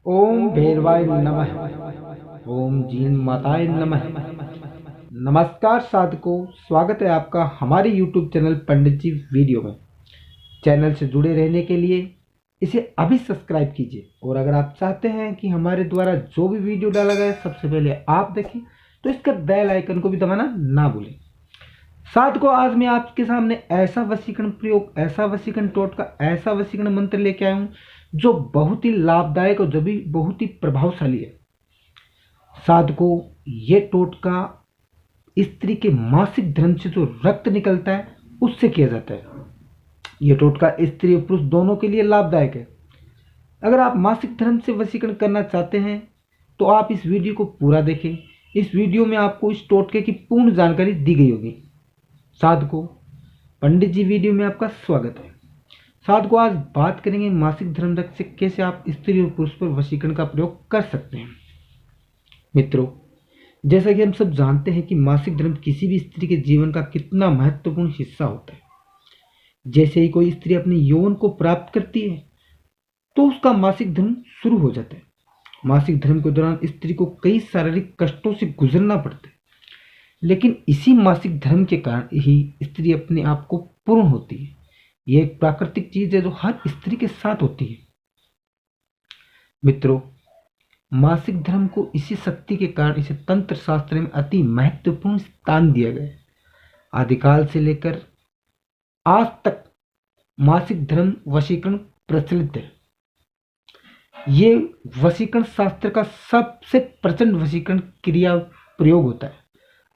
ओम भैरवाय नमः। ओम जीन माताय नमः। नमस्कार साधकों, स्वागत है आपका हमारे YouTube चैनल पंडित जी वीडियो में। चैनल से जुड़े रहने के लिए इसे अभी सब्सक्राइब कीजिए, और अगर आप चाहते हैं कि हमारे द्वारा जो भी वीडियो डाला गया सबसे पहले आप देखें तो इसका बेल आइकन को भी दबाना ना भूलें। साधकों, आज मैं आपके सामने ऐसा वशीकरण प्रयोग, ऐसा वशीकरण टोटका, ऐसा वशीकरण मंत्र लेके आया हूँ जो बहुत ही लाभदायक और जो भी बहुत ही प्रभावशाली है। साधकों, ये टोटका स्त्री के मासिक धर्म से जो रक्त निकलता है उससे किया जाता है। यह टोटका स्त्री और पुरुष दोनों के लिए लाभदायक है। अगर आप मासिक धर्म से वशीकरण करना चाहते हैं तो आप इस वीडियो को पूरा देखें। इस वीडियो में आपको इस टोटके की पूर्ण जानकारी दी गई होगी। साधकों, पंडित जी वीडियो में आपका स्वागत है। साधकों, आज बात करेंगे मासिक धर्म रक्त से कैसे आप स्त्री और पुरुष पर वशीकरण का प्रयोग कर सकते हैं। मित्रों, जैसा कि हम सब जानते हैं कि मासिक धर्म किसी भी स्त्री के जीवन का कितना महत्वपूर्ण हिस्सा होता है। जैसे ही कोई स्त्री अपने यौवन को प्राप्त करती है तो उसका मासिक धर्म शुरू हो जाता है। मासिक धर्म के दौरान स्त्री को कई शारीरिक कष्टों से गुजरना पड़ता है, लेकिन इसी मासिक धर्म के कारण ही स्त्री अपने आप को पूर्ण होती है। यह एक प्राकृतिक चीज है जो हर स्त्री के साथ होती है। मित्रों, मासिक धर्म को इसी शक्ति के कारण इसे तंत्र शास्त्र में अति महत्वपूर्ण स्थान दिया गया है। आदिकाल से लेकर आज तक मासिक धर्म वशीकरण प्रचलित है। ये वशीकरण शास्त्र का सबसे प्रचंड वशीकरण क्रिया प्रयोग होता है।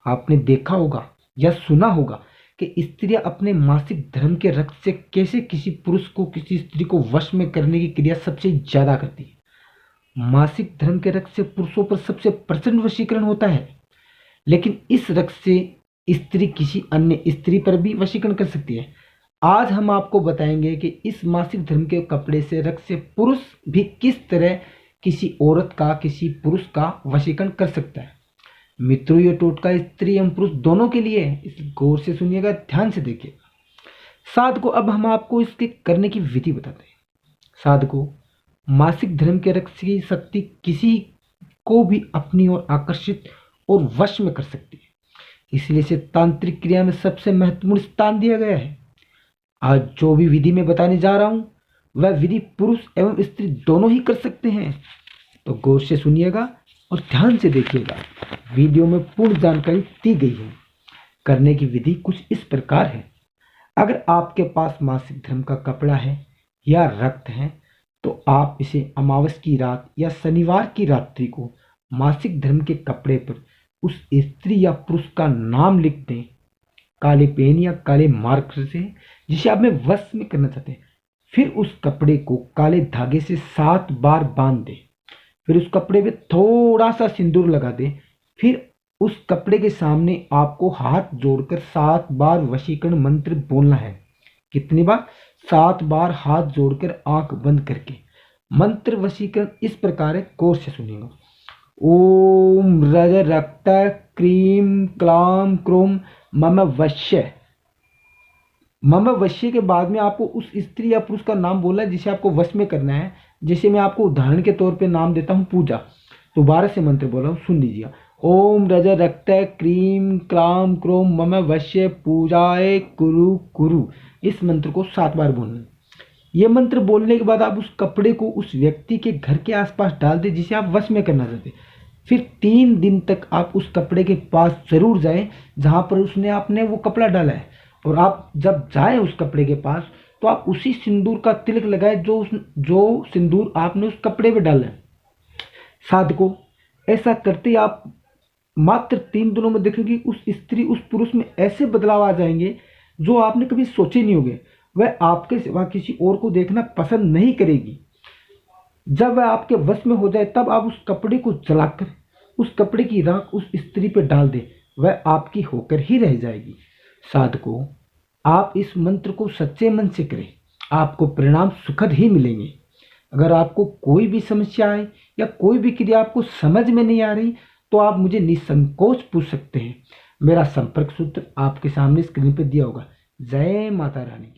आपने देखा होगा या सुना होगा कि स्त्रियां अपने मासिक धर्म के रक्त से कैसे किसी पुरुष को, किसी स्त्री को वश में करने की क्रिया सबसे ज्यादा करती है। मासिक धर्म के रक्त से पुरुषों पर सबसे प्रचंड वशीकरण होता है, लेकिन इस रक्त से स्त्री किसी अन्य स्त्री पर भी वशीकरण कर सकती है। आज हम आपको बताएंगे कि इस मासिक धर्म के कपड़े से, रक्त से पुरुष भी किस तरह किसी औरत का, किसी पुरुष का वशीकरण कर सकता है। मित्रों, ये टोटका स्त्री एवं पुरुष दोनों के लिए है, इस गौर से सुनिएगा, ध्यान से देखिएगा। साधकों, अब हम आपको इसके करने की विधि बताते हैं। साधकों, मासिक धर्म के रक्त की शक्ति किसी को भी अपनी ओर आकर्षित और वश में कर सकती है, इसलिए इसे तांत्रिक क्रिया में सबसे महत्वपूर्ण स्थान दिया गया है। आज जो भी विधि मैं बताने जा रहा हूं वह विधि पुरुष एवं स्त्री दोनों ही कर सकते हैं, तो गौर से सुनिएगा और ध्यान से देखिएगा। वीडियो में पूर्ण जानकारी दी गई है। करने की विधि कुछ इस प्रकार है। अगर आपके पास मासिक धर्म का कपड़ा है या रक्त है तो आप इसे अमावस की रात या शनिवार की रात्रि को मासिक धर्म के कपड़े पर उस स्त्री या पुरुष का नाम लिख दें, काले पेन या काले मार्कर से, जिसे आप में वश में करना चाहते हैं। फिर उस कपड़े को काले धागे से 7 बार बांध दें। फिर उस कपड़े पे थोड़ा सा सिंदूर लगा दें। फिर उस कपड़े के सामने आपको हाथ जोड़कर 7 बार वशीकरण मंत्र बोलना है। कितनी बार? 7 बार हाथ जोड़कर आंख बंद करके। मंत्र वशीकरण इस प्रकार है, गौर से सुनिएगा। ओम रज रक्त क्रीम क्लाम क्रोम मम वश्य। मम वश्य के बाद में आपको उस स्त्री या पुरुष का नाम बोलना है जिसे आपको वश में करना है। जैसे मैं आपको उदाहरण के तौर पे नाम देता हूँ पूजा, दोबारा से मंत्र बोल रहा हूँ, सुन लीजिए। ओम रज रक्त क्रीम क्लाम क्रोम मम वश्य पूजाए कुरु कुरु। इस मंत्र को 7 बार बोलना है। ये मंत्र बोलने के बाद आप उस कपड़े को उस व्यक्ति के घर के आसपास डाल दें जिसे आप वश में करना चाहते हैं। फिर 3 दिन तक आप उस कपड़े के पास जरूर जाएं जहां पर उसने आपने वो कपड़ा डाला है, और आप जब जाएं उस कपड़े के पास तो आप उसी सिंदूर का तिलक लगाएं जो सिंदूर आपने उस कपड़े पे डाला है। साधकों, ऐसा करते ही आप मात्र 3 दिनों में देखेंगे उस स्त्री, उस पुरुष में ऐसे बदलाव आ जाएंगे जो आपने कभी सोचे नहीं होंगे। वह आपके सिवा किसी और को देखना पसंद नहीं करेगी। जब वह आपके वश में हो जाए तब आप उस कपड़े को जलाकर उस कपड़े की राख उस स्त्री पे डाल दें, वह आपकी होकर ही रह जाएगी। साधकों, आप इस मंत्र को सच्चे मन से करें, आपको परिणाम सुखद ही मिलेंगे। अगर आपको कोई भी समस्या आए या कोई भी क्रिया आपको समझ में नहीं आ रही तो आप मुझे निसंकोच पूछ सकते हैं। मेरा संपर्क सूत्र आपके सामने स्क्रीन पर दिया होगा। जय माता रानी।